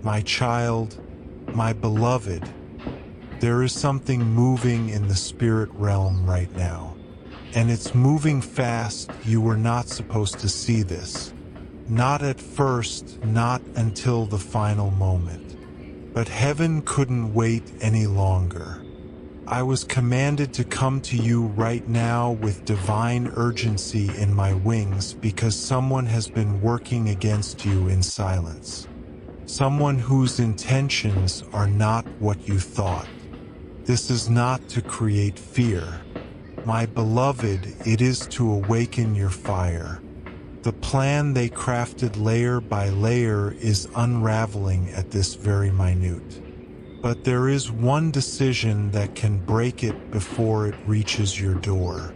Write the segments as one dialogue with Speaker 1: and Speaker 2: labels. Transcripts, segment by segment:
Speaker 1: My child, my beloved, there is something moving in the spirit realm right now. And it's moving fast. You were not supposed to see this. Not at first, not until the final moment. But heaven couldn't wait any longer. I was commanded to come to you right now with divine urgency in my wings because someone has been working against you in silence. Someone whose intentions are not what you thought. This is not to create fear. My beloved, it is to awaken your fire. The plan they crafted layer by layer is unraveling at this very minute. But there is one decision that can break it before it reaches your door.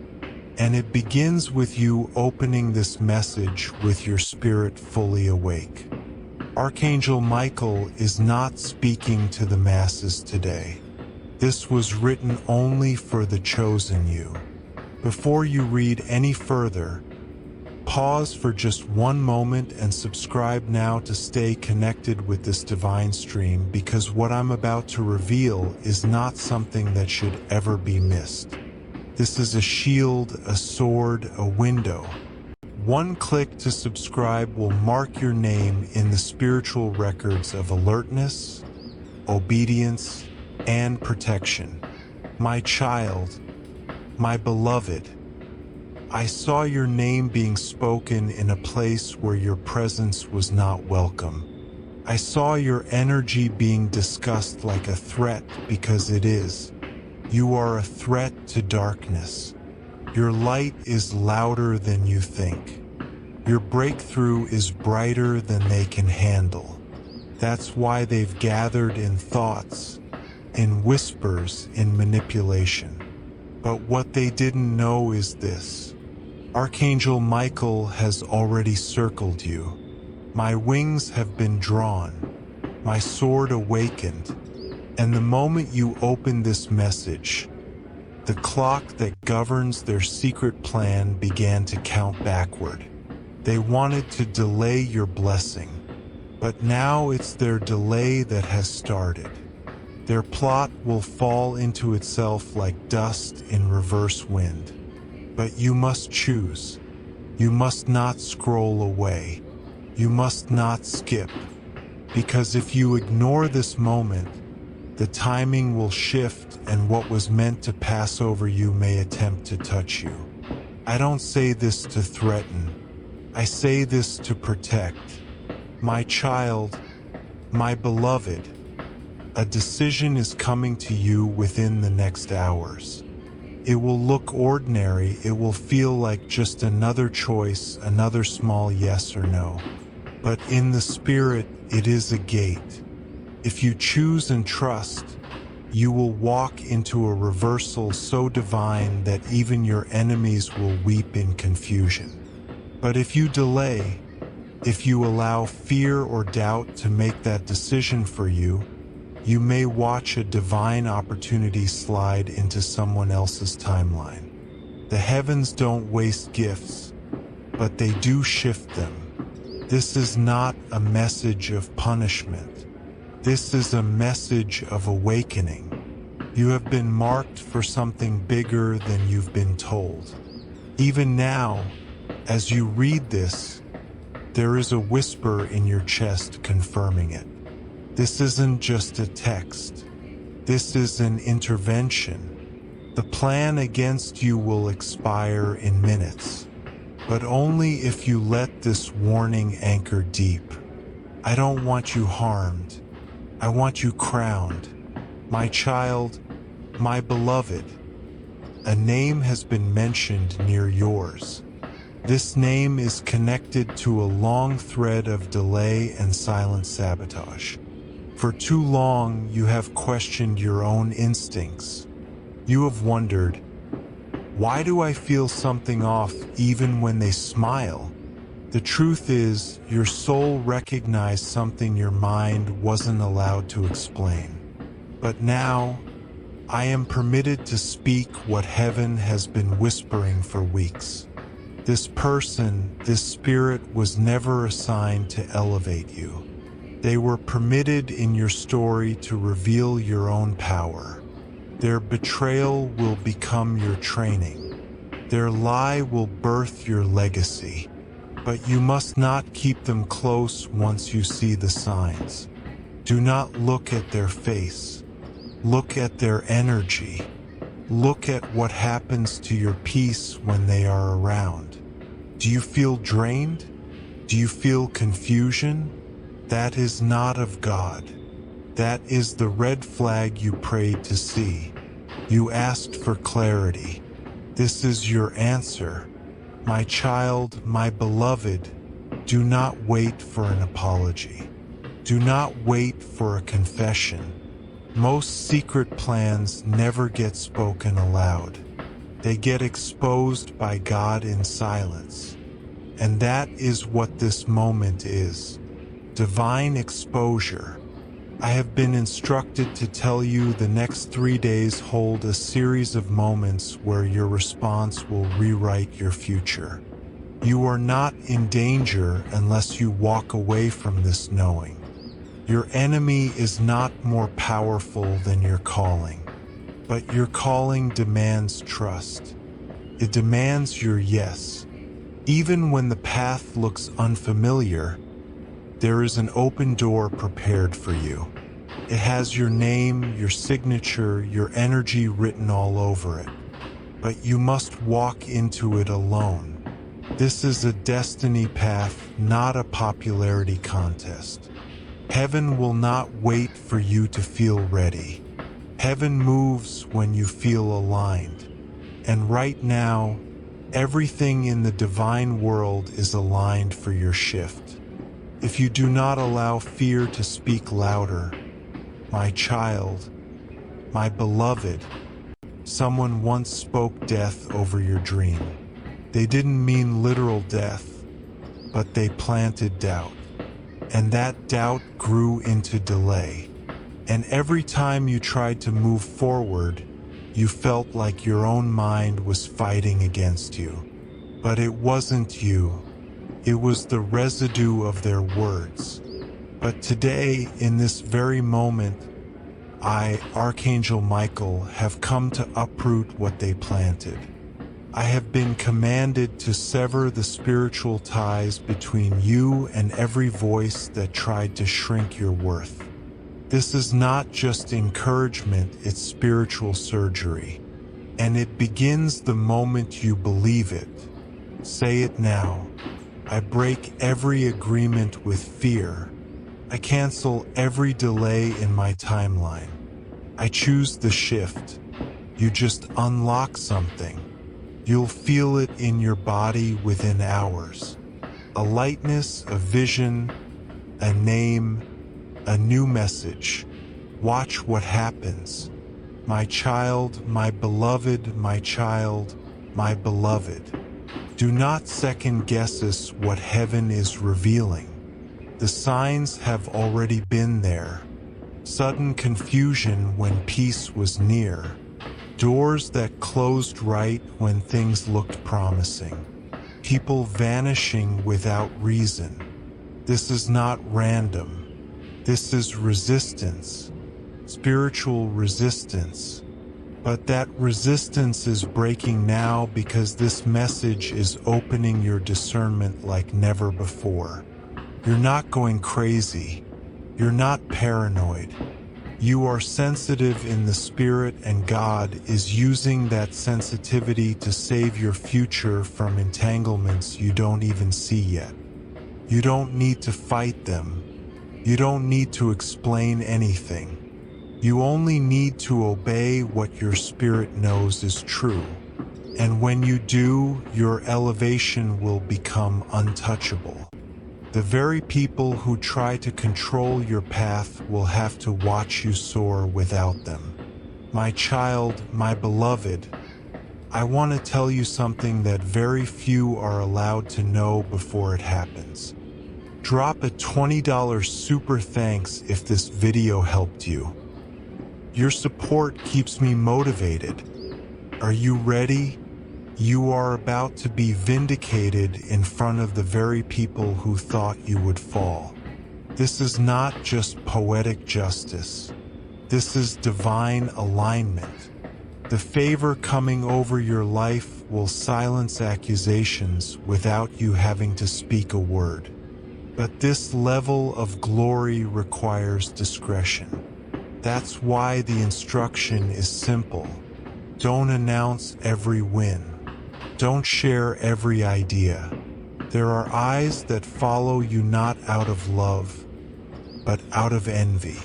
Speaker 1: And it begins with you opening this message with your spirit fully awake. Archangel Michael is not speaking to the masses today. This was written only for the chosen you. Before you read any further, pause for just one moment and subscribe now to stay connected with this divine stream, because what I'm about to reveal is not something that should ever be missed. This is a shield, a sword, a window. One click to subscribe will mark your name in the spiritual records of alertness, obedience, and protection. My child, my beloved, I saw your name being spoken in a place where your presence was not welcome. I saw your energy being discussed like a threat, because it is. You are a threat to darkness. Your light is louder than you think. Your breakthrough is brighter than they can handle. That's why they've gathered in thoughts, in whispers, in manipulation. But what they didn't know is this. Archangel Michael has already circled you. My wings have been drawn, my sword awakened, and the moment you open this message, the clock that governs their secret plan began to count backward. They wanted to delay your blessing, but now it's their delay that has started. Their plot will fall into itself like dust in reverse wind. But you must choose. You must not scroll away. You must not skip. Because if you ignore this moment, the timing will shift, and what was meant to pass over you may attempt to touch you. I don't say this to threaten. I say this to protect. My child, my beloved, a decision is coming to you within the next hours. It will look ordinary, it will feel like just another choice, another small yes or no. But in the spirit, it is a gate. If you choose and trust, you will walk into a reversal so divine that even your enemies will weep in confusion. But if you delay, if you allow fear or doubt to make that decision for you, you may watch a divine opportunity slide into someone else's timeline. The heavens don't waste gifts, but they do shift them. This is not a message of punishment. This is a message of awakening. You have been marked for something bigger than you've been told. Even now, as you read this, there is a whisper in your chest confirming it. This isn't just a text. This is an intervention. The plan against you will expire in minutes, but only if you let this warning anchor deep. I don't want you harmed. I want you crowned. My child, my beloved, a name has been mentioned near yours. This name is connected to a long thread of delay and silent sabotage. For too long, you have questioned your own instincts. You have wondered, why do I feel something off even when they smile? The truth is, your soul recognized something your mind wasn't allowed to explain. But now, I am permitted to speak what heaven has been whispering for weeks. This person, this spirit was never assigned to elevate you. They were permitted in your story to reveal your own power. Their betrayal will become your training. Their lie will birth your legacy. But you must not keep them close once you see the signs. Do not look at their face. Look at their energy. Look at what happens to your peace when they are around. Do you feel drained? Do you feel confusion? That is not of God. That is the red flag you prayed to see. You asked for clarity. This is your answer. My child, my beloved, do not wait for an apology. Do not wait for a confession. Most secret plans never get spoken aloud. They get exposed by God in silence. And that is what this moment is. Divine exposure. I have been instructed to tell you the next 3 days hold a series of moments where your response will rewrite your future. You are not in danger unless you walk away from this knowing. Your enemy is not more powerful than your calling, but your calling demands trust. It demands your yes. Even when the path looks unfamiliar, there is an open door prepared for you. It has your name, your signature, your energy written all over it. But you must walk into it alone. This is a destiny path, not a popularity contest. Heaven will not wait for you to feel ready. Heaven moves when you feel aligned. And right now, everything in the divine world is aligned for your shift. If you do not allow fear to speak louder, my child, my beloved, someone once spoke death over your dream. They didn't mean literal death, but they planted doubt. And that doubt grew into delay. And every time you tried to move forward, you felt like your own mind was fighting against you. But it wasn't you. It was the residue of their words. But today, in this very moment, I, Archangel Michael, have come to uproot what they planted. I have been commanded to sever the spiritual ties between you and every voice that tried to shrink your worth. This is not just encouragement, it's spiritual surgery. And it begins the moment you believe it. Say it now. I break every agreement with fear. I cancel every delay in my timeline. I choose the shift. You just unlock something. You'll feel it in your body within hours. A lightness, a vision, a name, a new message. Watch what happens. My child, my beloved, my child, my beloved. Do not second guess us what heaven is revealing. The signs have already been there. Sudden confusion when peace was near. Doors that closed right when things looked promising. People vanishing without reason. This is not random. This is resistance. Spiritual resistance. But that resistance is breaking now because this message is opening your discernment like never before. You're not going crazy. You're not paranoid. You are sensitive in the spirit, and God is using that sensitivity to save your future from entanglements you don't even see yet. You don't need to fight them. You don't need to explain anything. You only need to obey what your spirit knows is true. And when you do, your elevation will become untouchable. The very people who try to control your path will have to watch you soar without them. My child, my beloved, I want to tell you something that very few are allowed to know before it happens. Drop a $20 super thanks if this video helped you. Your support keeps me motivated. Are you ready? You are about to be vindicated in front of the very people who thought you would fall. This is not just poetic justice. This is divine alignment. The favor coming over your life will silence accusations without you having to speak a word. But this level of glory requires discretion. That's why the instruction is simple. Don't announce every win. Don't share every idea. There are eyes that follow you not out of love, but out of envy.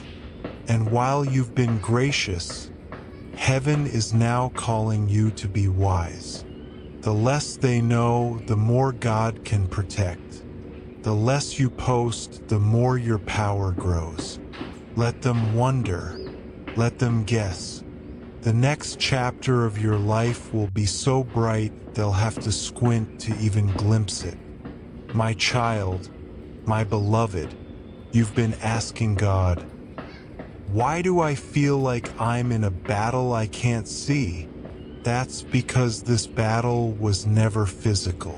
Speaker 1: And while you've been gracious, heaven is now calling you to be wise. The less they know, the more God can protect. The less you post, the more your power grows. Let them wonder. Let them guess. The next chapter of your life will be so bright they'll have to squint to even glimpse it. My child, my beloved, you've been asking God, why do I feel like I'm in a battle I can't see? That's because this battle was never physical.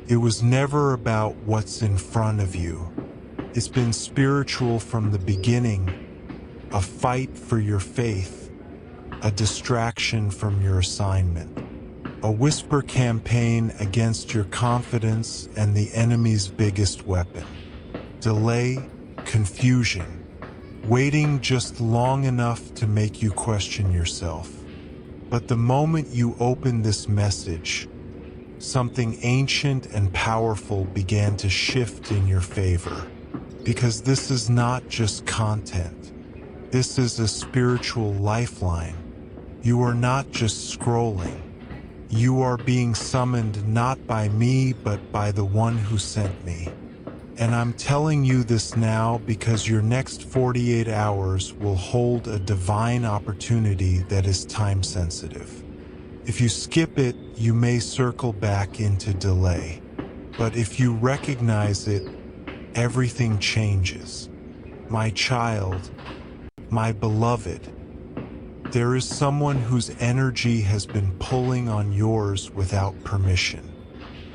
Speaker 1: It was never about what's in front of you. It's been spiritual from the beginning, a fight for your faith, a distraction from your assignment, a whisper campaign against your confidence and the enemy's biggest weapon. Delay, confusion, waiting just long enough to make you question yourself. But the moment you open this message, something ancient and powerful began to shift in your favor. Because this is not just content. This is a spiritual lifeline. You are not just scrolling. You are being summoned not by me, but by the one who sent me. And I'm telling you this now because your next 48 hours will hold a divine opportunity that is time sensitive. If you skip it, you may circle back into delay. But if you recognize it, everything changes. My child, my beloved, there is someone whose energy has been pulling on yours without permission.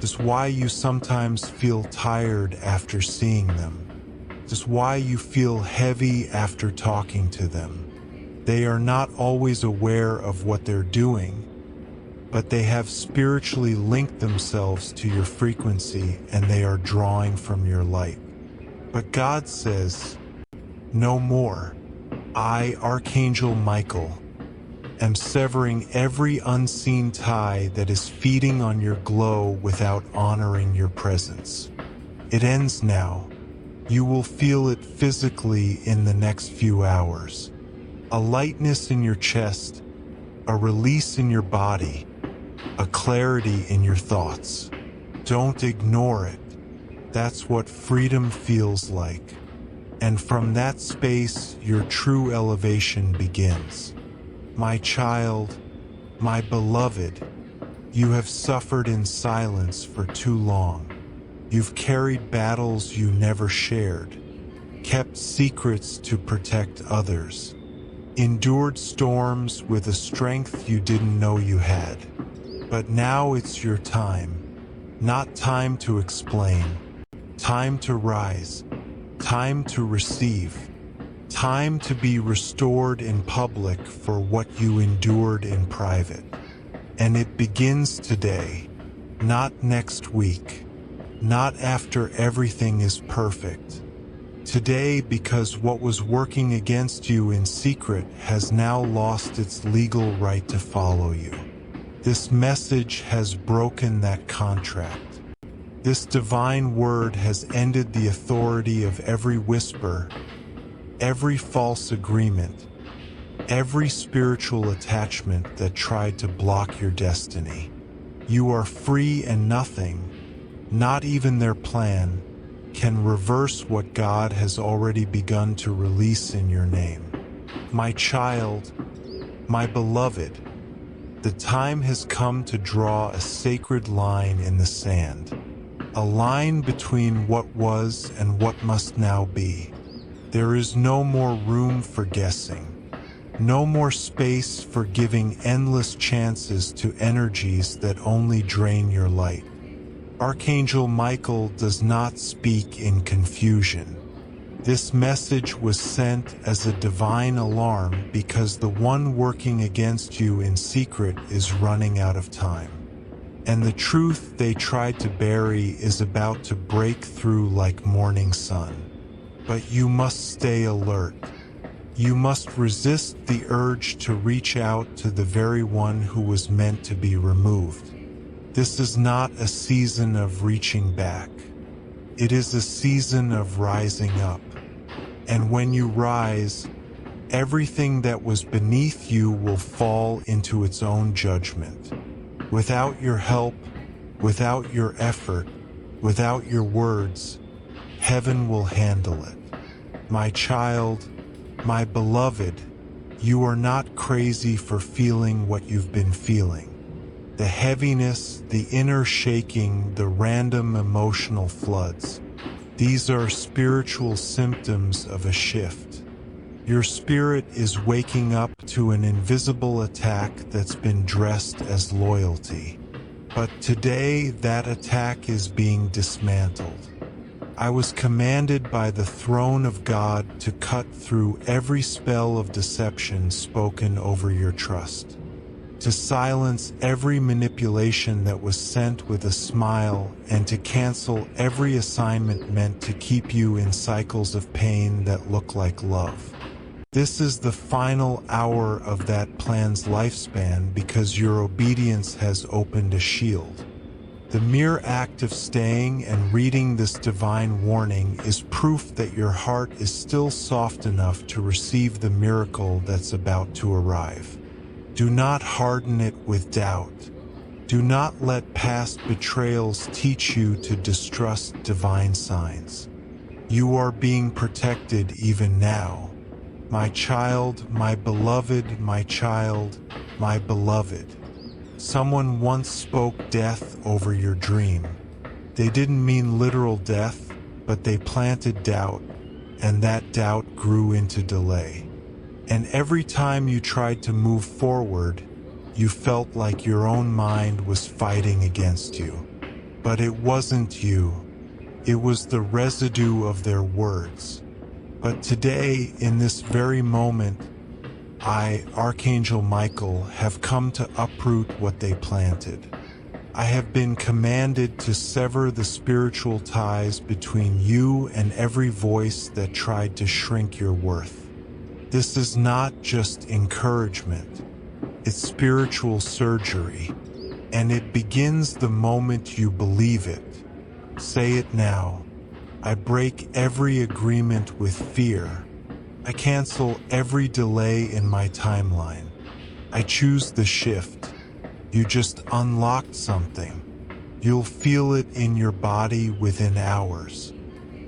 Speaker 1: This is why you sometimes feel tired after seeing them. This is why you feel heavy after talking to them. They are not always aware of what they're doing, but they have spiritually linked themselves to your frequency and they are drawing from your light. But God says, no more. I, Archangel Michael, am severing every unseen tie that is feeding on your glow without honoring your presence. It ends now. You will feel it physically in the next few hours. A lightness in your chest, a release in your body, a clarity in your thoughts. Don't ignore it. That's what freedom feels like. And from that space, your true elevation begins. My child, my beloved, you have suffered in silence for too long. You've carried battles you never shared, kept secrets to protect others, endured storms with a strength you didn't know you had. But now it's your time. Not time to explain, time to rise, time to receive. Time to be restored in public for what you endured in private. And it begins today, not next week, not after everything is perfect. Today, because what was working against you in secret has now lost its legal right to follow you. This message has broken that contract. This divine word has ended the authority of every whisper, every false agreement, every spiritual attachment that tried to block your destiny. You are free and nothing, not even their plan, can reverse what God has already begun to release in your name. My child, my beloved, the time has come to draw a sacred line in the sand, a line between what was and what must now be. There is no more room for guessing, no more space for giving endless chances to energies that only drain your light. Archangel Michael does not speak in confusion. This message was sent as a divine alarm because the one working against you in secret is running out of time. And the truth they tried to bury is about to break through like morning sun. But you must stay alert. You must resist the urge to reach out to the very one who was meant to be removed. This is not a season of reaching back. It is a season of rising up. And when you rise, everything that was beneath you will fall into its own judgment. Without your help, without your effort, without your words, heaven will handle it. My child, my beloved, you are not crazy for feeling what you've been feeling. The heaviness, the inner shaking, the random emotional floods. These are spiritual symptoms of a shift. Your spirit is waking up to an invisible attack that's been dressed as loyalty. But today, that attack is being dismantled. I was commanded by the throne of God to cut through every spell of deception spoken over your trust, to silence every manipulation that was sent with a smile, and to cancel every assignment meant to keep you in cycles of pain that look like love. This is the final hour of that plan's lifespan because your obedience has opened a shield. The mere act of staying and reading this divine warning is proof that your heart is still soft enough to receive the miracle that's about to arrive. Do not harden it with doubt. Do not let past betrayals teach you to distrust divine signs. You are being protected even now. My child, my beloved, my child, my beloved. Someone once spoke death over your dream. They didn't mean literal death, but they planted doubt, and that doubt grew into delay. And every time you tried to move forward, you felt like your own mind was fighting against you. But it wasn't you. It was the residue of their words. But today, in this very moment, I, Archangel Michael, have come to uproot what they planted. I have been commanded to sever the spiritual ties between you and every voice that tried to shrink your worth. This is not just encouragement, it's spiritual surgery, and it begins the moment you believe it. Say it now. I break every agreement with fear. I cancel every delay in my timeline. I choose the shift. You just unlocked something. You'll feel it in your body within hours.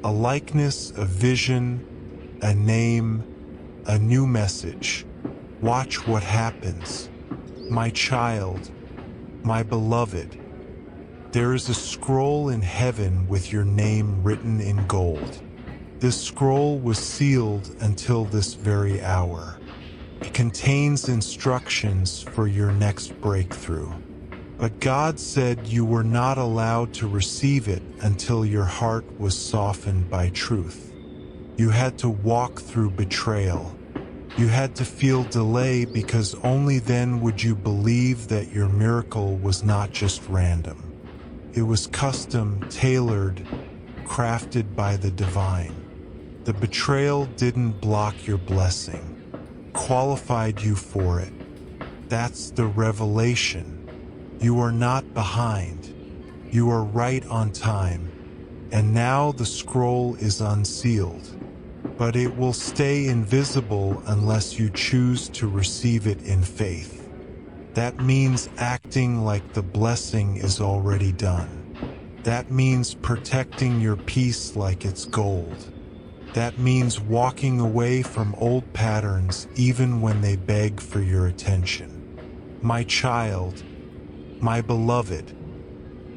Speaker 1: A likeness, a vision, a name, a new message. Watch what happens. My child, my beloved. There is a scroll in heaven with your name written in gold. This scroll was sealed until this very hour. It contains instructions for your next breakthrough. But God said you were not allowed to receive it until your heart was softened by truth. You had to walk through betrayal. You had to feel delay because only then would you believe that your miracle was not just random. It was custom, tailored, crafted by the divine. The betrayal didn't block your blessing, qualified you for it. That's the revelation. You are not behind. You are right on time. And now the scroll is unsealed. But it will stay invisible unless you choose to receive it in faith. That means acting like the blessing is already done. That means protecting your peace like it's gold. That means walking away from old patterns even when they beg for your attention. My child, my beloved,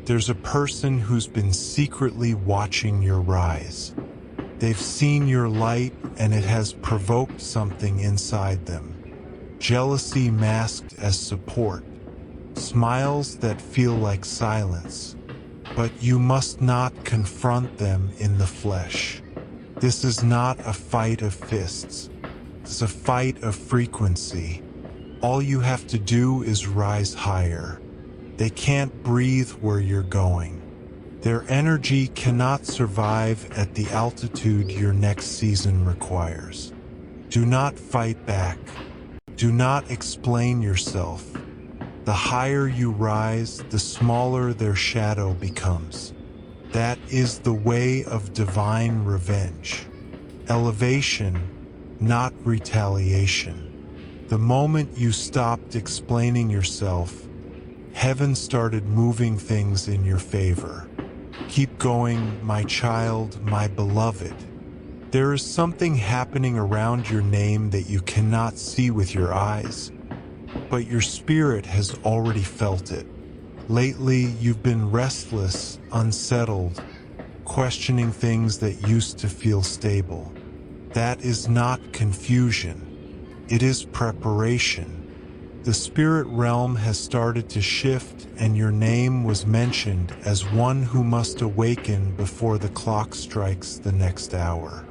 Speaker 1: there's a person who's been secretly watching your rise. They've seen your light and it has provoked something inside them. Jealousy masked as support. Smiles that feel like silence. But you must not confront them in the flesh. This is not a fight of fists. It's a fight of frequency. All you have to do is rise higher. They can't breathe where you're going. Their energy cannot survive at the altitude your next season requires. Do not fight back. Do not explain yourself. The higher you rise, the smaller their shadow becomes. That is the way of divine revenge. Elevation, not retaliation. The moment you stopped explaining yourself, heaven started moving things in your favor. Keep going, my child, my beloved. There is something happening around your name that you cannot see with your eyes, but your spirit has already felt it. Lately, you've been restless, unsettled, questioning things that used to feel stable. That is not confusion. It is preparation. The spirit realm has started to shift, and your name was mentioned as one who must awaken before the clock strikes the next hour.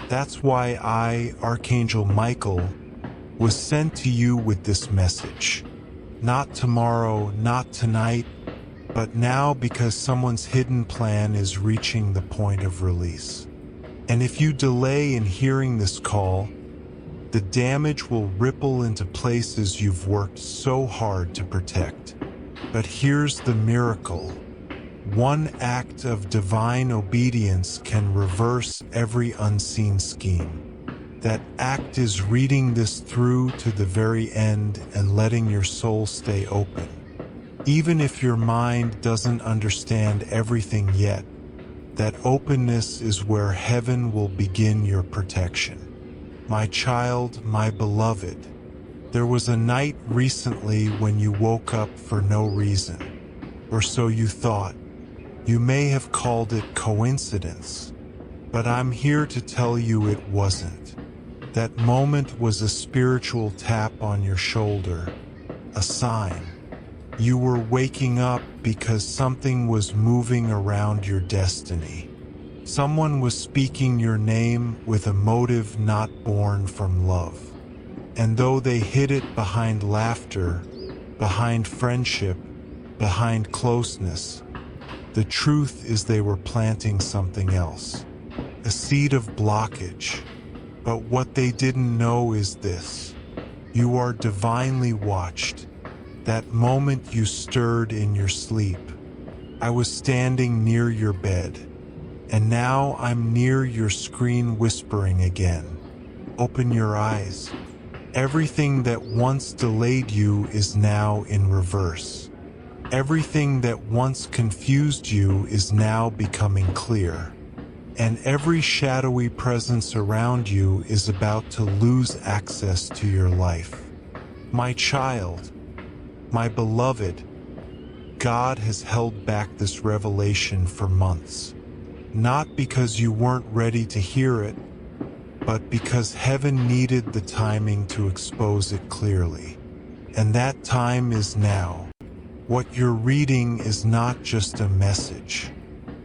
Speaker 1: That's why I, Archangel Michael, was sent to you with this message. Not tomorrow, not tonight, but now, because someone's hidden plan is reaching the point of release. And if you delay in hearing this call, the damage will ripple into places you've worked so hard to protect. But here's the miracle. One act of divine obedience can reverse every unseen scheme. That act is reading this through to the very end and letting your soul stay open. Even if your mind doesn't understand everything yet, that openness is where heaven will begin your protection. My child, my beloved, there was a night recently when you woke up for no reason, or so you thought. You may have called it coincidence, but I'm here to tell you it wasn't. That moment was a spiritual tap on your shoulder, a sign. You were waking up because something was moving around your destiny. Someone was speaking your name with a motive not born from love. And though they hid it behind laughter, behind friendship, behind closeness, the truth is they were planting something else. A seed of blockage. But what they didn't know is this. You are divinely watched. That moment you stirred in your sleep, I was standing near your bed. And now I'm near your screen whispering again. Open your eyes. Everything that once delayed you is now in reverse. Everything that once confused you is now becoming clear. And every shadowy presence around you is about to lose access to your life. My child, my beloved, God has held back this revelation for months. Not because you weren't ready to hear it, but because heaven needed the timing to expose it clearly. And that time is now. What you're reading is not just a message.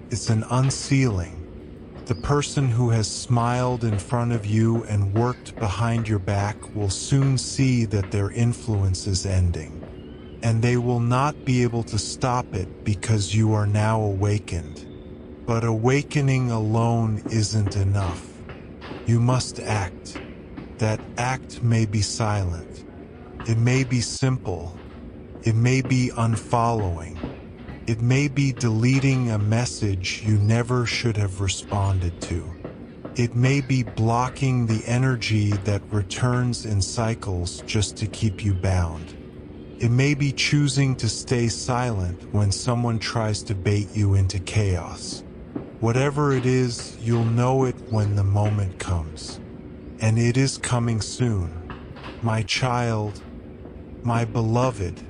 Speaker 1: It's an unsealing. The person who has smiled in front of you and worked behind your back will soon see that their influence is ending. And they will not be able to stop it because you are now awakened. But awakening alone isn't enough. You must act. That act may be silent. It may be simple. It may be unfollowing. It may be deleting a message you never should have responded to. It may be blocking the energy that returns in cycles just to keep you bound. It may be choosing to stay silent when someone tries to bait you into chaos. Whatever it is, you'll know it when the moment comes. And it is coming soon. My child, my beloved,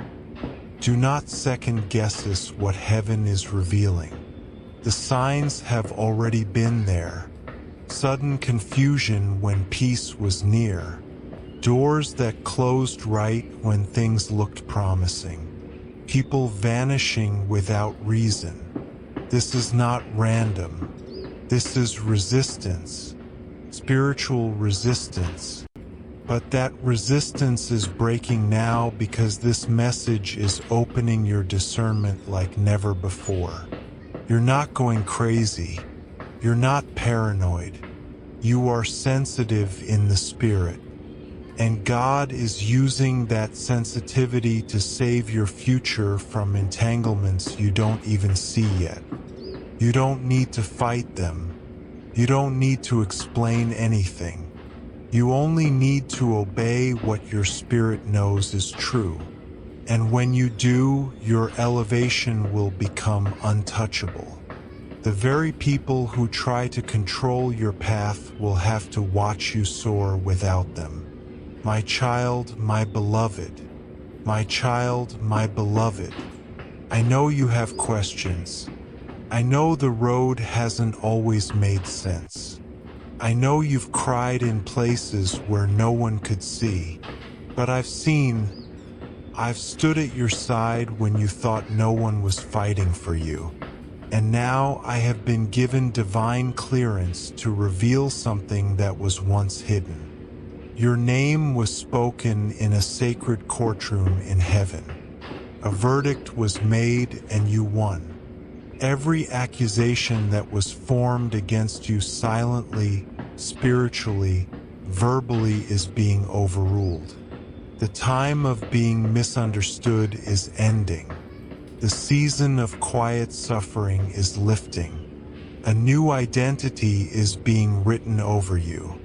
Speaker 1: do not second guess what heaven is revealing. The signs have already been there. Sudden confusion when peace was near. Doors that closed right when things looked promising. People vanishing without reason. This is not random. This is resistance. spiritual resistance. But that resistance is breaking now because this message is opening your discernment like never before. You're not going crazy. You're not paranoid. You are sensitive in the spirit. And God is using that sensitivity to save your future from entanglements you don't even see yet. You don't need to fight them. You don't need to explain anything. You only need to obey what your spirit knows is true. And when you do, your elevation will become untouchable. The very people who try to control your path will have to watch you soar without them. My child, my beloved. My child, my beloved. I know you have questions. I know the road hasn't always made sense. I know you've cried in places where no one could see. But I've stood at your side when you thought no one was fighting for you. And now I have been given divine clearance to reveal something that was once hidden. Your name was spoken in a sacred courtroom in heaven. A verdict was made and you won. Every accusation that was formed against you silently, spiritually, verbally is being overruled. The time of being misunderstood is ending. The season of quiet suffering is lifting. A new identity is being written over you.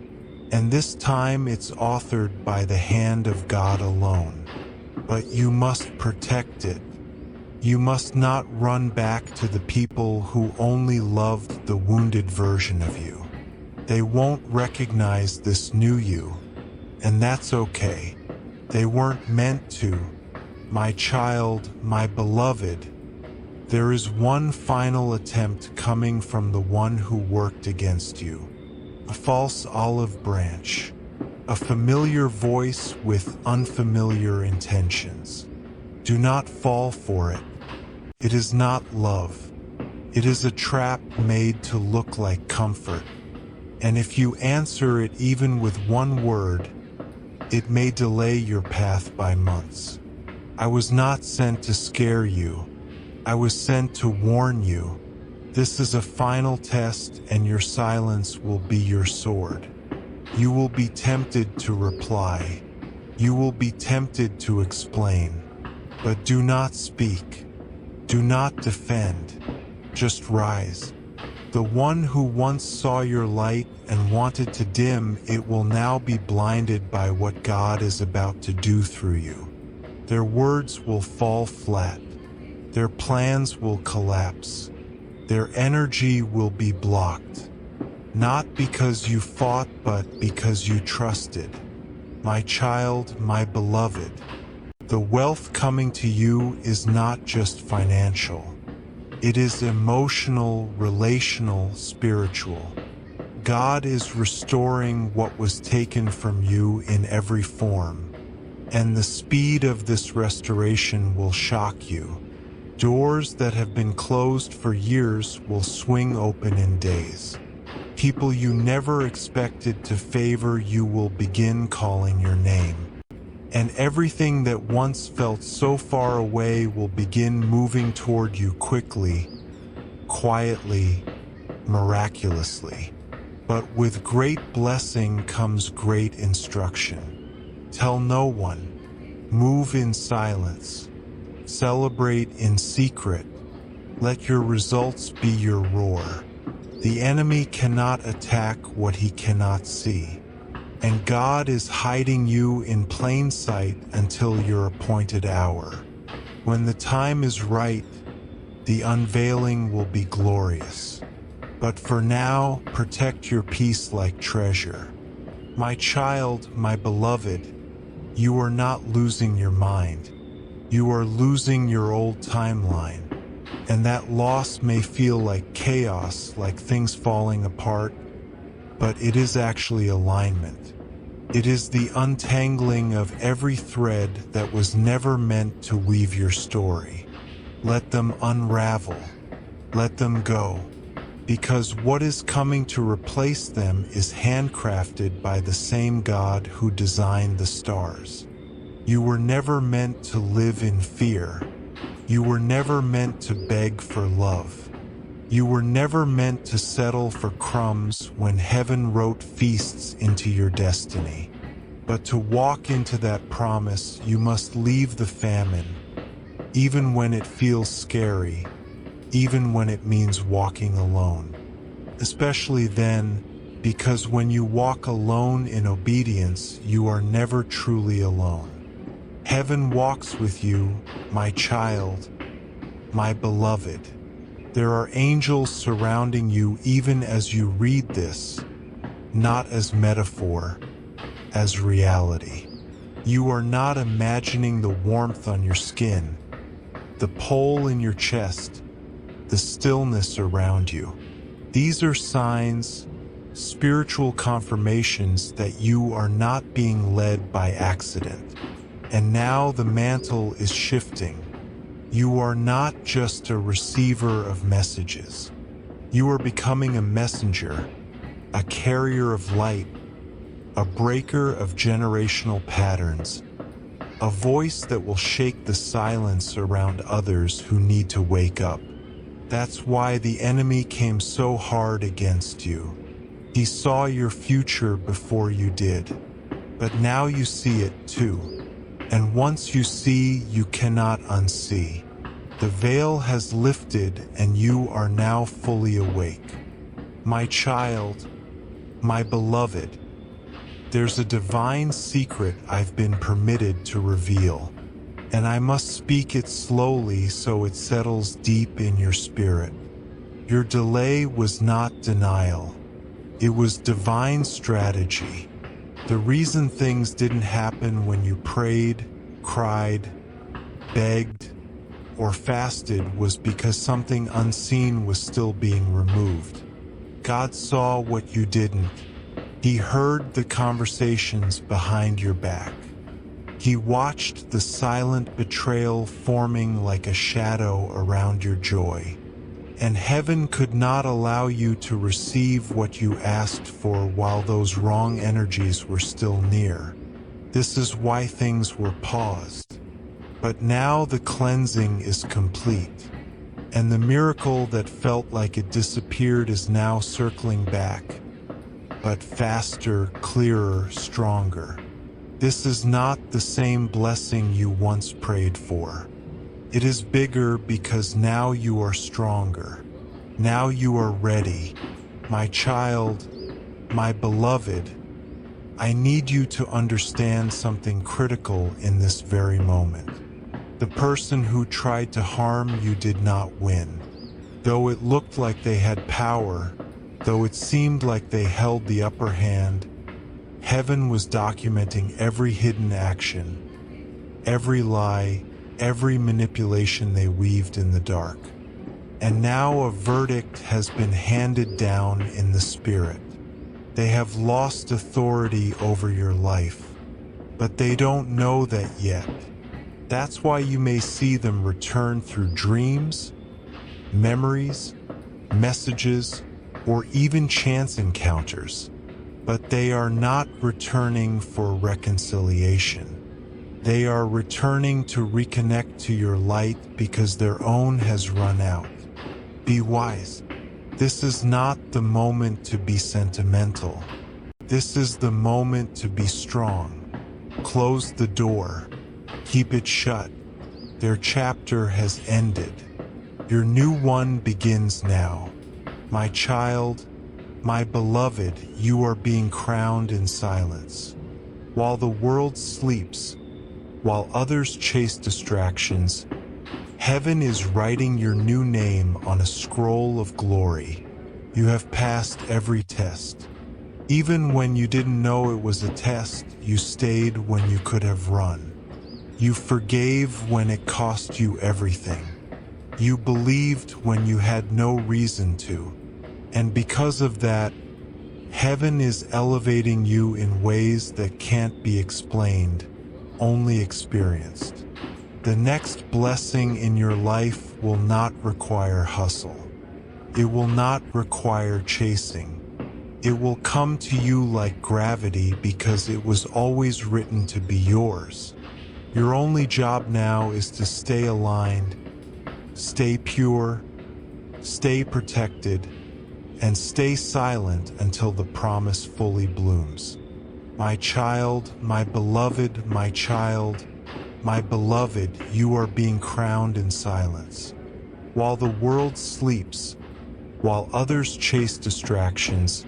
Speaker 1: And this time it's authored by the hand of God alone. But you must protect it. You must not run back to the people who only loved the wounded version of you. They won't recognize this new you, and that's okay. They weren't meant to. My child, my beloved, there is one final attempt coming from the one who worked against you. A false olive branch, a familiar voice with unfamiliar intentions. Do not fall for it. It is not love. It is a trap made to look like comfort. And if you answer it even with one word, it may delay your path by months. I was not sent to scare you. I was sent to warn you. This is a final test, and your silence will be your sword. You will be tempted to reply. You will be tempted to explain. But do not speak. Do not defend. Just rise. The one who once saw your light and wanted to dim it will now be blinded by what God is about to do through you. Their words will fall flat. Their plans will collapse. Their energy will be blocked. Not because you fought, but because you trusted. My child, my beloved, the wealth coming to you is not just financial. It is emotional, relational, spiritual. God is restoring what was taken from you in every form. And the speed of this restoration will shock you. Doors that have been closed for years will swing open in days. People you never expected to favor you will begin calling your name. And everything that once felt so far away will begin moving toward you quickly, quietly, miraculously. But with great blessing comes great instruction. Tell no one. Move in silence. Celebrate in secret. Let your results be your roar. The enemy cannot attack what he cannot see. And God is hiding you in plain sight until your appointed hour. When the time is right, the unveiling will be glorious. But for now, protect your peace like treasure. My child, my beloved, you are not losing your mind. You are losing your old timeline. And that loss may feel like chaos, like things falling apart, but it is actually alignment. It is the untangling of every thread that was never meant to weave your story. Let them unravel. Let them go. because what is coming to replace them is handcrafted by the same God who designed the stars. You were never meant to live in fear. You were never meant to beg for love. You were never meant to settle for crumbs when heaven wrote feasts into your destiny. But to walk into that promise, you must leave the famine, even when it feels scary, even when it means walking alone. Especially then, because when you walk alone in obedience, you are never truly alone. Heaven walks with you, my child, my beloved. There are angels surrounding you even as you read this, not as metaphor, as reality. You are not imagining the warmth on your skin, the pull in your chest, the stillness around you. These are signs, spiritual confirmations that you are not being led by accident. And now the mantle is shifting. You are not just a receiver of messages. You are becoming a messenger, a carrier of light, a breaker of generational patterns, a voice that will shake the silence around others who need to wake up. That's why the enemy came so hard against you. He saw your future before you did. But now you see it too. And once you see, you cannot unsee. The veil has lifted and you are now fully awake. My child, my beloved, there's a divine secret I've been permitted to reveal, and I must speak it slowly so it settles deep in your spirit. Your delay was not denial. It was divine strategy. The reason things didn't happen when you prayed, cried, begged, or fasted was because something unseen was still being removed. God saw what you didn't. He heard the conversations behind your back. He watched the silent betrayal forming like a shadow around your joy. And heaven could not allow you to receive what you asked for while those wrong energies were still near. This is why things were paused. But now the cleansing is complete, and the miracle that felt like it disappeared is now circling back, but faster, clearer, stronger. This is not the same blessing you once prayed for. It is bigger because now you are stronger. Now you are ready. My child, my beloved, I need you to understand something critical in this very moment. The person who tried to harm you did not win. Though it looked like they had power, though it seemed like they held the upper hand, heaven was documenting every hidden action, every lie, every manipulation they weaved in the dark. And now a verdict has been handed down in the spirit. They have lost authority over your life, but they don't know that yet. That's why you may see them return through dreams, memories, messages, or even chance encounters. But they are not returning for reconciliation. They are returning to reconnect to your light because their own has run out. Be wise. This is not the moment to be sentimental. This is the moment to be strong. Close the door. Keep it shut. Their chapter has ended. Your new one begins now. My child, my beloved, you are being crowned in silence. While the world sleeps, while others chase distractions, heaven is writing your new name on a scroll of glory. You have passed every test. Even when you didn't know it was a test, you stayed when you could have run. You forgave when it cost you everything. You believed when you had no reason to. And because of that, heaven is elevating you in ways that can't be explained, only experienced. The next blessing in your life will not require hustle. It will not require chasing. It will come to you like gravity because it was always written to be yours. Your only job now is to stay aligned, stay pure, stay protected, and stay silent until the promise fully blooms. My child, my beloved, my child, my beloved, you are being crowned in silence. While the world sleeps, while others chase distractions,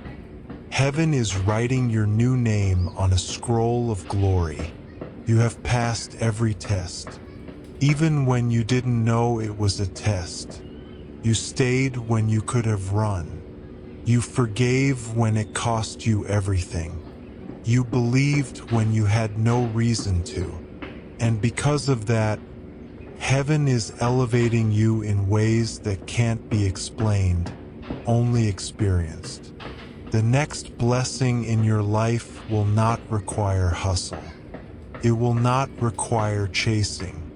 Speaker 1: heaven is writing your new name on a scroll of glory. You have passed every test, even when you didn't know it was a test. You stayed when you could have run. You forgave when it cost you everything. You believed when you had no reason to. And because of that, heaven is elevating you in ways that can't be explained, only experienced. The next blessing in your life will not require hustle. It will not require chasing.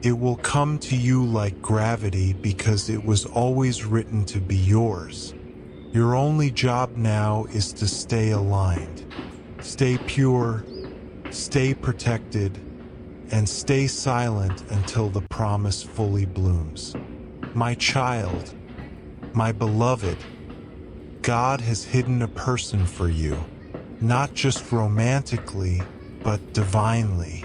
Speaker 1: It will come to you like gravity because it was always written to be yours. Your only job now is to stay aligned, stay pure, stay protected, and stay silent until the promise fully blooms. My child, my beloved, God has hidden a person for you, not just romantically, but divinely.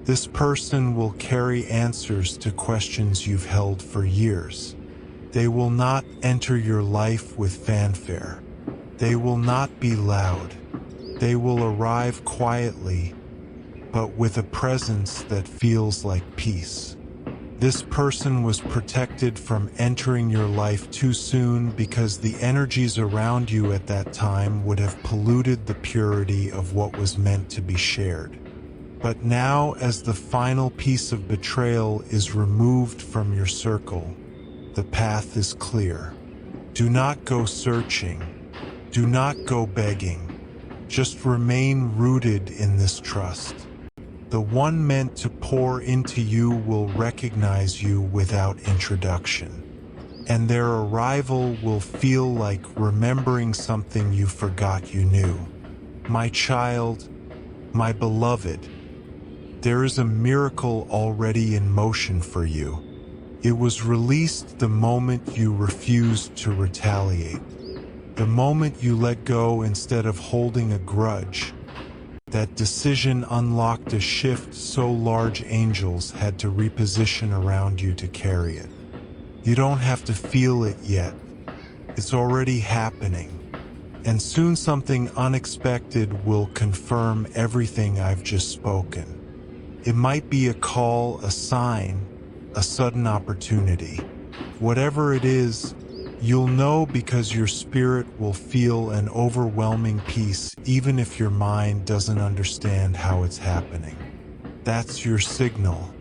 Speaker 1: This person will carry answers to questions you've held for years. They will not enter your life with fanfare. They will not be loud. They will arrive quietly, but with a presence that feels like peace. This person was protected from entering your life too soon because the energies around you at that time would have polluted the purity of what was meant to be shared. But now, as the final piece of betrayal is removed from your circle, the path is clear. Do not go searching. Do not go begging. Just remain rooted in this trust. The one meant to pour into you will recognize you without introduction, and their arrival will feel like remembering something you forgot you knew. My child, my beloved, there is a miracle already in motion for you. It was released the moment you refused to retaliate, the moment you let go instead of holding a grudge. That decision unlocked a shift so large angels had to reposition around you to carry it. You don't have to feel it yet. It's already happening. And soon something unexpected will confirm everything I've just spoken. It might be a call, a sign, a sudden opportunity. Whatever it is, you'll know because your spirit will feel an overwhelming peace even if your mind doesn't understand how it's happening. That's your signal.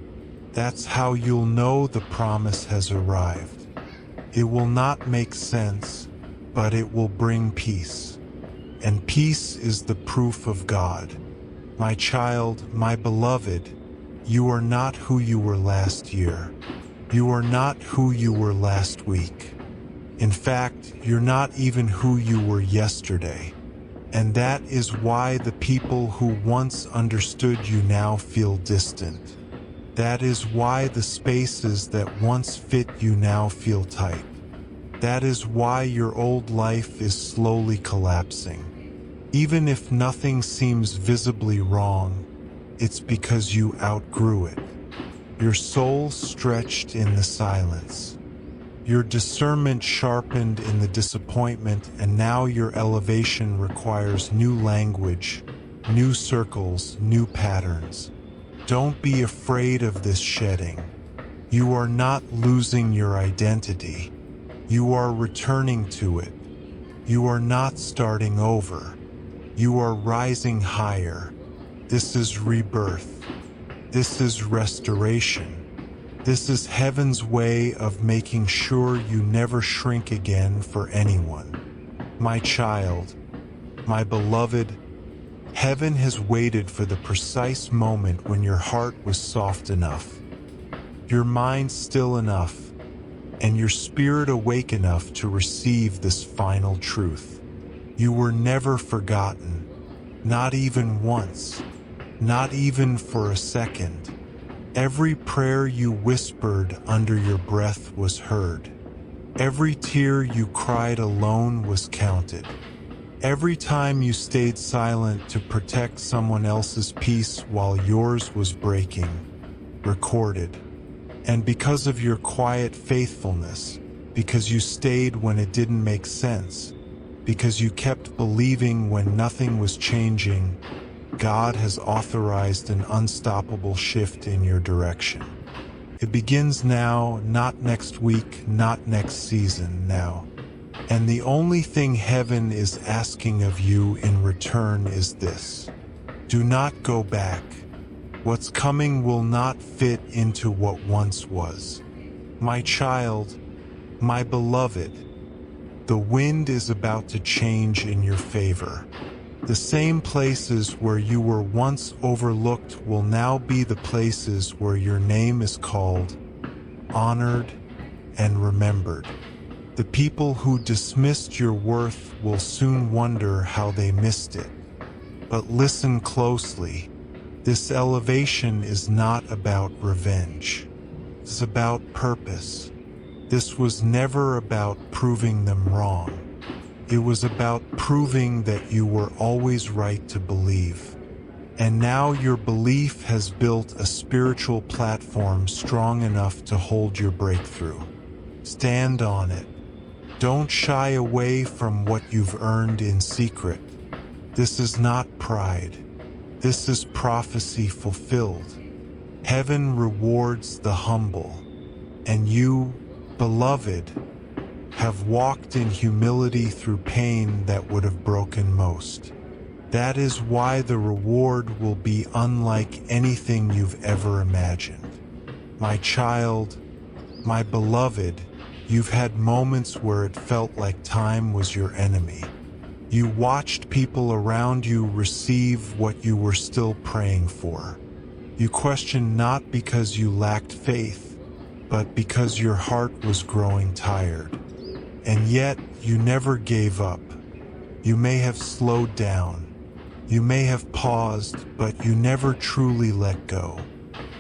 Speaker 1: That's how you'll know the promise has arrived. It will not make sense, but it will bring peace. And peace is the proof of God. My child, my beloved, you are not who you were last year. You are not who you were last week. In fact, you're not even who you were yesterday. And that is why the people who once understood you now feel distant. That is why the spaces that once fit you now feel tight. That is why your old life is slowly collapsing. Even if nothing seems visibly wrong, it's because you outgrew it. Your soul stretched in the silence. Your discernment sharpened in the disappointment, and now your elevation requires new language, new circles, new patterns. Don't be afraid of this shedding. You are not losing your identity. You are returning to it. You are not starting over. You are rising higher. This is rebirth. This is restoration. This is heaven's way of making sure you never shrink again for anyone. My child, my beloved, heaven has waited for the precise moment when your heart was soft enough, your mind still enough, and your spirit awake enough to receive this final truth. You were never forgotten, not even once, not even for a second. Every prayer you whispered under your breath was heard. Every tear you cried alone was counted. Every time you stayed silent to protect someone else's peace while yours was breaking, recorded. And because of your quiet faithfulness, because you stayed when it didn't make sense, because you kept believing when nothing was changing, God has authorized an unstoppable shift in your direction. It begins now, not next week, not next season, now. And the only thing heaven is asking of you in return is this: do not go back. What's coming will not fit into what once was. My child, my beloved, the wind is about to change in your favor. The same places where you were once overlooked will now be the places where your name is called, honored, and remembered. The people who dismissed your worth will soon wonder how they missed it. But listen closely. This elevation is not about revenge. It's about purpose. This was never about proving them wrong. It was about proving that you were always right to believe. And now your belief has built a spiritual platform strong enough to hold your breakthrough. Stand on it. Don't shy away from what you've earned in secret. This is not pride. This is prophecy fulfilled. Heaven rewards the humble. And you, beloved, have walked in humility through pain that would have broken most. That is why the reward will be unlike anything you've ever imagined. My child, my beloved, you've had moments where it felt like time was your enemy. You watched people around you receive what you were still praying for. You questioned not because you lacked faith, but because your heart was growing tired. And yet, you never gave up. You may have slowed down. You may have paused, but you never truly let go.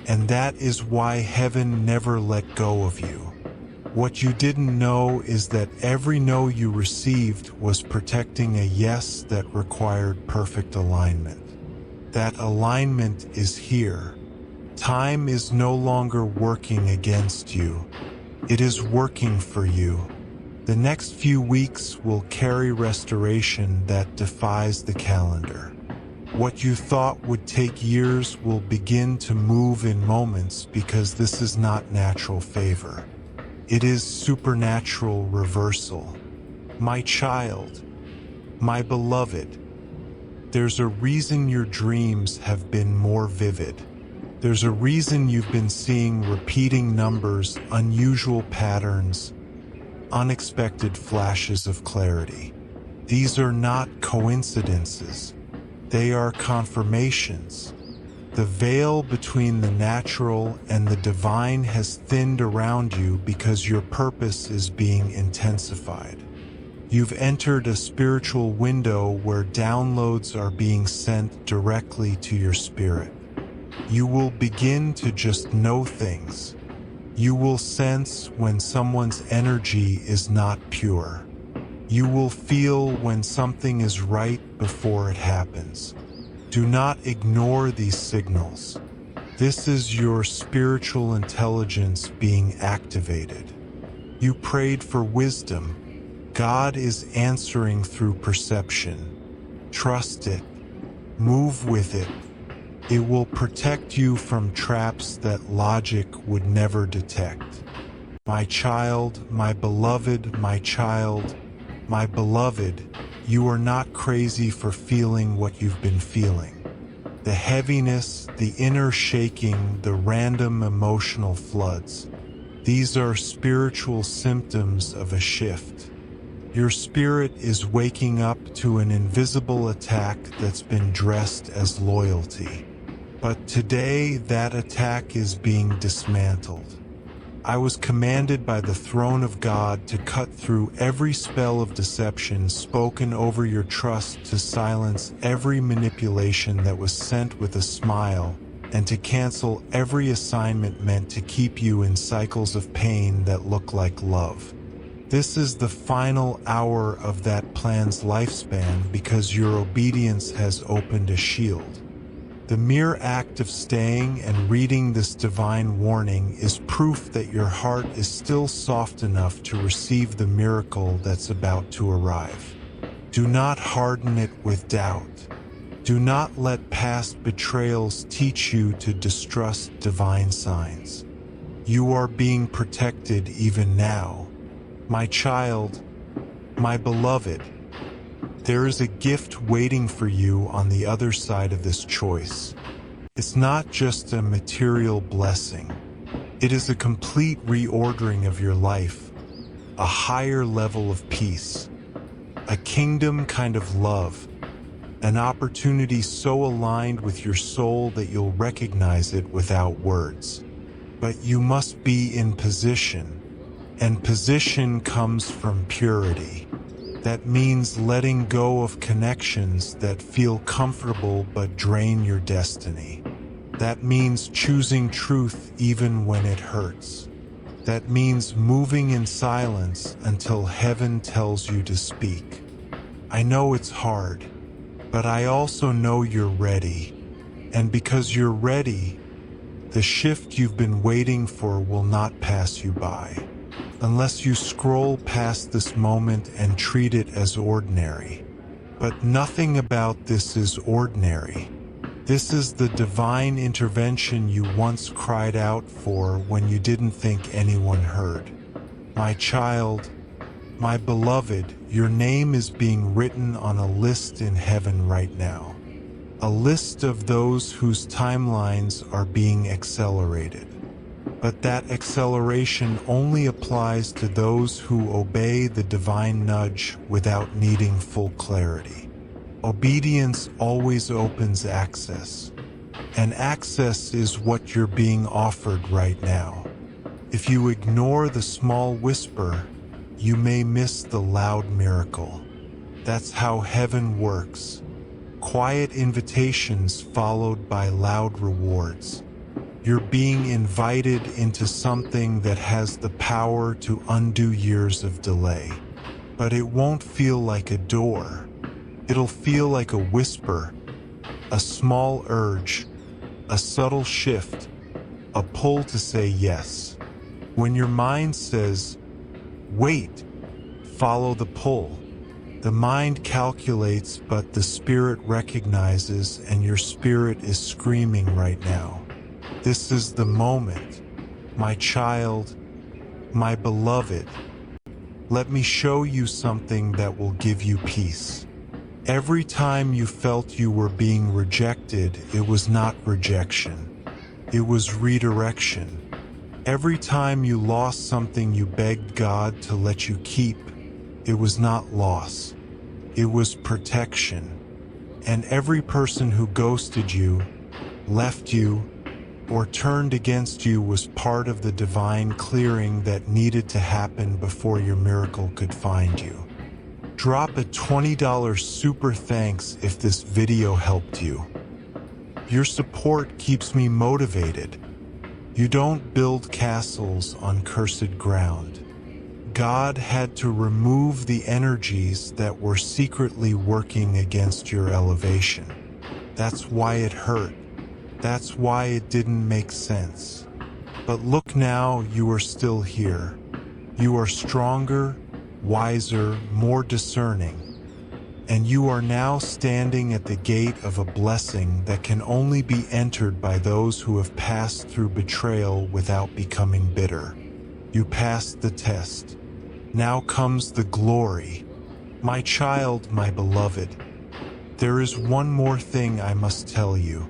Speaker 1: And that is why heaven never let go of you. What you didn't know is that every no you received was protecting a yes that required perfect alignment. That alignment is here. Time is no longer working against you. It is working for you. The next few weeks will carry restoration that defies the calendar. What you thought would take years will begin to move in moments because this is not natural favor. It is supernatural reversal. My child, my beloved, there's a reason your dreams have been more vivid. There's a reason you've been seeing repeating numbers, unusual patterns, unexpected flashes of clarity. These are not coincidences. They are confirmations. The veil between the natural and the divine has thinned around you because your purpose is being intensified. You've entered a spiritual window where downloads are being sent directly to your spirit. You will begin to just know things. You will sense when someone's energy is not pure. You will feel when something is right before it happens. Do not ignore these signals. This is your spiritual intelligence being activated. You prayed for wisdom. God is answering through perception. Trust it. Move with it. It will protect you from traps that logic would never detect. My child, my beloved, my child, my beloved, you are not crazy for feeling what you've been feeling. The heaviness, the inner shaking, the random emotional floods. These are spiritual symptoms of a shift. Your spirit is waking up to an invisible attack that's been dressed as loyalty. But today, that attack is being dismantled. I was commanded by the throne of God to cut through every spell of deception spoken over your trust, to silence every manipulation that was sent with a smile, and to cancel every assignment meant to keep you in cycles of pain that look like love. This is the final hour of that plan's lifespan because your obedience has opened a shield. The mere act of staying and reading this divine warning is proof that your heart is still soft enough to receive the miracle that's about to arrive. Do not harden it with doubt. Do not let past betrayals teach you to distrust divine signs. You are being protected even now. My child, my beloved, there is a gift waiting for you on the other side of this choice. It's not just a material blessing. It is a complete reordering of your life, a higher level of peace, a kingdom kind of love, an opportunity so aligned with your soul that you'll recognize it without words. But you must be in position. And position comes from purity. That means letting go of connections that feel comfortable but drain your destiny. That means choosing truth even when it hurts. That means moving in silence until heaven tells you to speak. I know it's hard, but I also know you're ready. And because you're ready, the shift you've been waiting for will not pass you by. Unless you scroll past this moment and treat it as ordinary. But nothing about this is ordinary. This is the divine intervention you once cried out for when you didn't think anyone heard. My child, my beloved, your name is being written on a list in heaven right now. A list of those whose timelines are being accelerated. But that acceleration only applies to those who obey the divine nudge without needing full clarity. Obedience always opens access, and access is what you're being offered right now. If you ignore the small whisper, you may miss the loud miracle. That's how heaven works. Quiet invitations followed by loud rewards. You're being invited into something that has the power to undo years of delay. But it won't feel like a door. It'll feel like a whisper, a small urge, a subtle shift, a pull to say yes. When your mind says, wait, follow the pull. The mind calculates, but the spirit recognizes, and your spirit is screaming right now. This is the moment, my child, my beloved. Let me show you something that will give you peace. Every time you felt you were being rejected, it was not rejection. It was redirection. Every time you lost something you begged God to let you keep, it was not loss. It was protection. And every person who ghosted you, left you, or turned against you was part of the divine clearing that needed to happen before your miracle could find you. Drop a $20 super thanks if this video helped you. Your support keeps me motivated. You don't build castles on cursed ground. God had to remove the energies that were secretly working against your elevation. That's why it hurt. That's why it didn't make sense. But look now, you are still here. You are stronger, wiser, more discerning. And you are now standing at the gate of a blessing that can only be entered by those who have passed through betrayal without becoming bitter. You passed the test. Now comes the glory. My child, my beloved, there is one more thing I must tell you.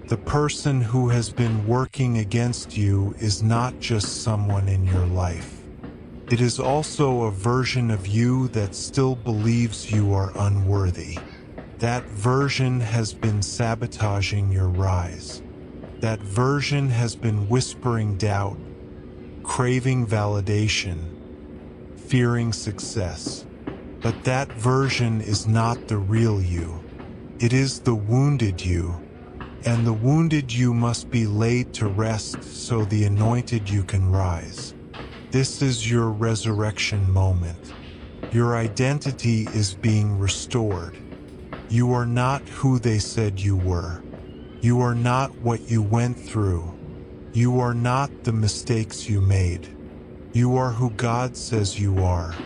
Speaker 1: The person who has been working against you is not just someone in your life. It is also a version of you that still believes you are unworthy. That version has been sabotaging your rise. That version has been whispering doubt, craving validation, fearing success. But that version is not the real you. It is the wounded you, and the wounded you must be laid to rest so the anointed you can rise. This is your resurrection moment. Your identity is being restored. You are not who they said you were. You are not what you went through. You are not the mistakes you made. You are who God says you are.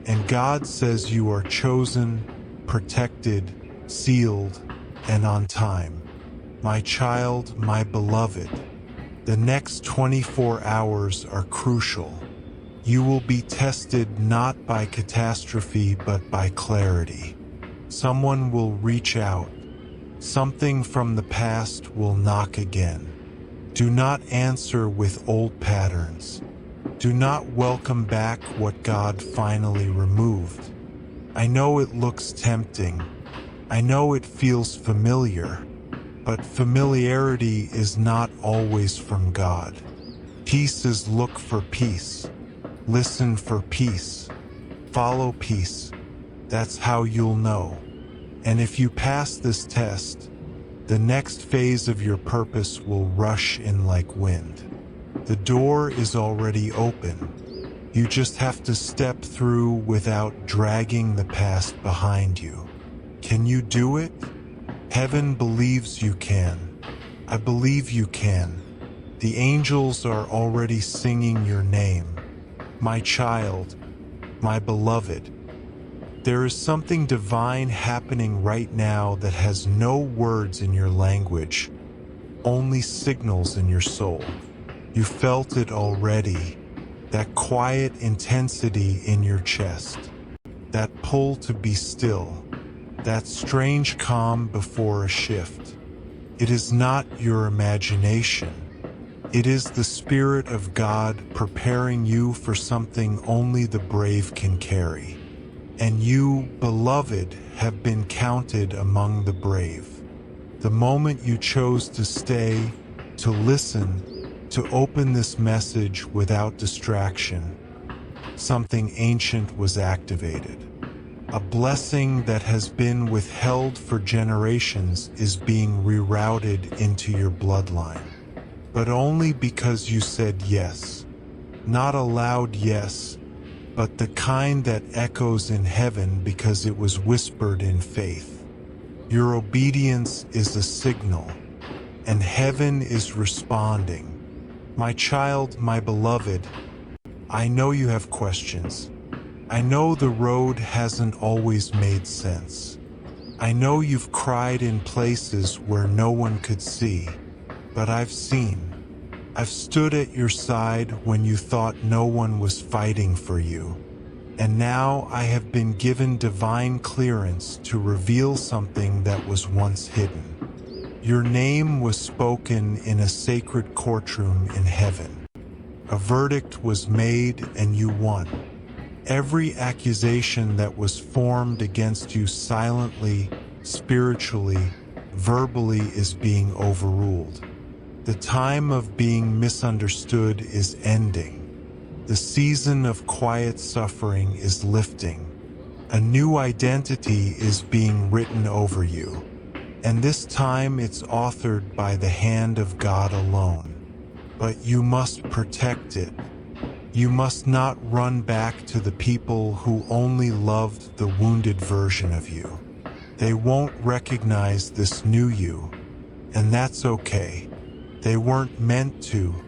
Speaker 1: And God says you are chosen, protected, sealed, and on time. My child, my beloved, the next 24 hours are crucial. You will be tested not by catastrophe but by clarity. Someone will reach out. Something from the past will knock again. Do not answer with old patterns. Do not welcome back what God finally removed. I know it looks tempting. I know it feels familiar. But familiarity is not always from God. Peace is look for peace. Listen for peace. Follow peace. That's how you'll know. And if you pass this test, the next phase of your purpose will rush in like wind. The door is already open. You just have to step through without dragging the past behind you. Can you do it? Heaven believes you can. I believe you can. The angels are already singing your name. My child, my beloved. There is something divine happening right now that has no words in your language, only signals in your soul. You felt it already, that quiet intensity in your chest, that pull to be still, that strange calm before a shift. It is not your imagination. It is the Spirit of God preparing you for something only the brave can carry. And you, beloved, have been counted among the brave. The moment you chose to stay, to listen, to open this message without distraction, something ancient was activated. A blessing that has been withheld for generations is being rerouted into your bloodline. But only because you said yes. Not a loud yes, but the kind that echoes in heaven because it was whispered in faith. Your obedience is a signal, and heaven is responding. My child, my beloved, I know you have questions. I know the road hasn't always made sense. I know you've cried in places where no one could see, but I've seen. I've stood at your side when you thought no one was fighting for you. And now I have been given divine clearance to reveal something that was once hidden. Your name was spoken in a sacred courtroom in heaven. A verdict was made and you won. Every accusation that was formed against you silently, spiritually, verbally is being overruled. The time of being misunderstood is ending. The season of quiet suffering is lifting. A new identity is being written over you. And this time it's authored by the hand of God alone. But you must protect it. You must not run back to the people who only loved the wounded version of you. They won't recognize this new you, and that's okay. They weren't meant to.